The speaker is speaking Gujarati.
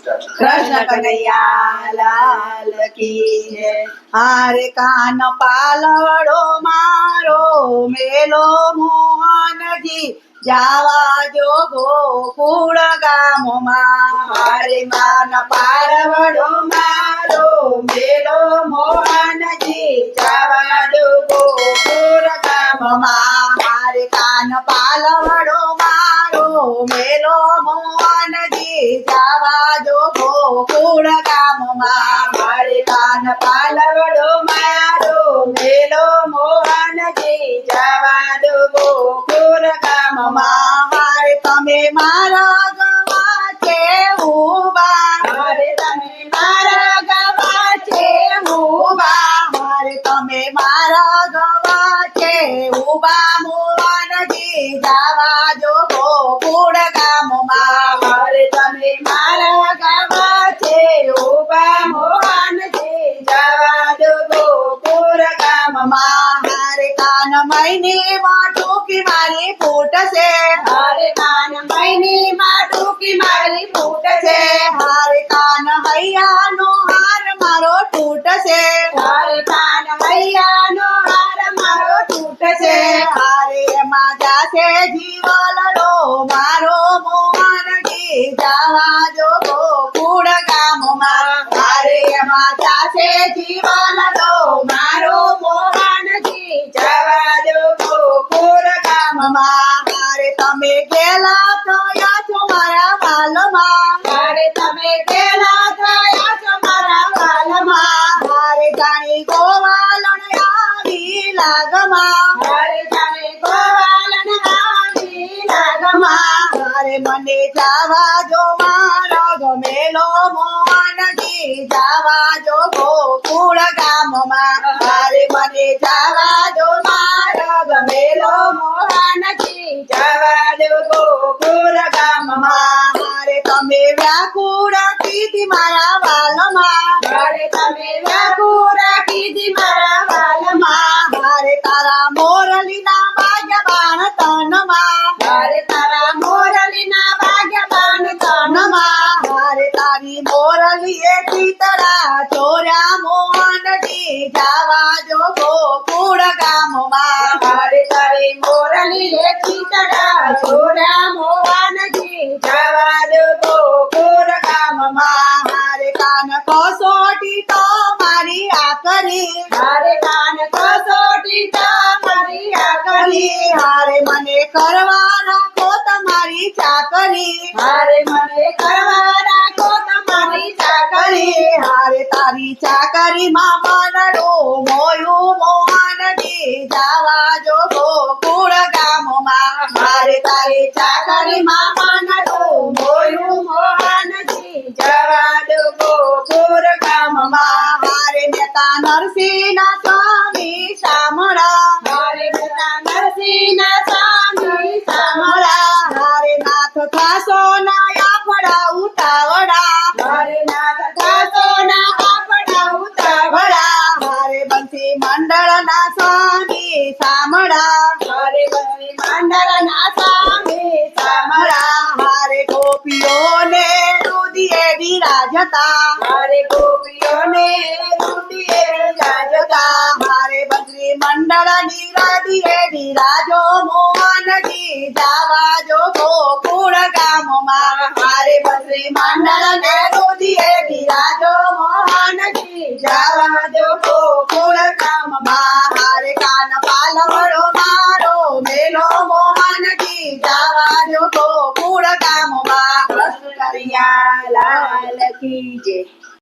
કૃષ્ણ કનૈયા લાલ કી જય. હારે કાન પાલવડો મારો મેલો મોહનજી જાવા જો ગોકુળ ગામમાં. હારે કાન પાલવડો મારો મેલો મોહનજી જાવા જો ગોકુળ ગામમાં. હારે કાન પાલવડો મારો મેલો મોહનજી જાવા જો ગોકુળ ગામમાં. હારે કાન પાલવડો મારો મેલો મોહનજી જાવા જો ગોકુળ ગામમાં. હારે તમે મારા ગવા છે ઉભા. હારે તમે મારા ગવા છે ઉભા. હારે તમે મારા ગવા છે ઉભા મોહનજી જાવા જો ગોકુળ ગામમાં. હારે તમે મારા ગવા છે ઉભા મોહનજી જાવા જો ગોકુળ ગામમાં. હારે કાન મહિની માં ટૂંકી મારી ફૂટશે. હારે કાન મહિની માં ટૂંકી મારી ફૂટશે. હારે કાન હૈયાનો હાર મારો તૂટશે. હારે કાન હૈયાનો હાર મારો તૂટશે. હારે એમાં જાશે જીવલડો મારો મોહનજી જાવા જો ગોકુળ ગામમાં. હારે એમાં જાશે જીવલડો મારો મોહનજી જાવા જો ગોકુળ ગામમાં. હારે તમે ગેલા થયા છો મારા વાલમાં. હારે તમે ગેલા થયા છો મારા વાલમાં. હારે જાણી ગોવાલણ આવી લાગમાં. હારે જાણી ગોવાલણ આવી લાગમાં. હારે મને જાવા જો મારો ગમેલો મોહનજી જાવા જો ગોકુળ ગામમાં. હારે મને જાવા જો મારો ગમેલો મોહનજી જાવા જો ગોકુળ ગામમાં. હારે તમે વ્યાકુળ કીધી મારા વાલમાં. હારે તમે વ્યાકુળ કીધી મારા વાલમાં. હારે તારા મોરલીના ભાગ્યવાન તનમાં. હારે તારા મોરલીના ભાગ્યવાન તનમાં. હારે તારી મોરલીએ ચિતરા ચોર્યા મોહનજી જાવા જો ગોકુળ ગામમાં. હારે તારી મોરલીએ ચિતરા ચોર્યા મોહનજી જાવા જો ગોકુળ ગામમાં. હારે કાન કસોટી તો મારી આકરી. હારે કાન કસોટી તો મારી આકરી. હારે મને કરવા રાખો તમારી ચાકરી. હારે મને કરવા રાખો તમારી ચાકરી. હારે તારી ચાકરીમાં મનડો મોયું મોહનજી જાવા જો ગોકુળ ગામમાં. હારે તારી ચાકરીમાં મનડો મોયું મોહનજી જાવા જો ગોકુળ ગામમાં. હારે નેતા નરસિંહના સ્વામી સામળા. હારે નેતા નરસિંહના સ્વામી સામળા. હારે નાથ થાસો ના આપડા ઉતાવળા. હારે નાથ થાસો ના આપડા ઉતાવળા. હારે બંસી મંડળના સ્વામી સામળા. હારે બંસી મંડળના સ્વામી સામળા. હારે ગોપીઓને રુદિએ વિરાજતા. હારે ગોપીઓને રુદિએ વિરાજતા. હારે બંસી મંડળની રાધીએ વિરાજો મોહનજી જાવા જો ગોકુળ ગામમાં. હારે બંસી મંડળને રુદિએ વિરાજો મોહનજી જાવા જો ગોકુળ ગામમાં. હારે કાન પાલવડો મારો મેલો મોહનજી જાવા જો ગોકુળ ગામમાં. કૃષ્ણ કનૈયા લાલ કી જય.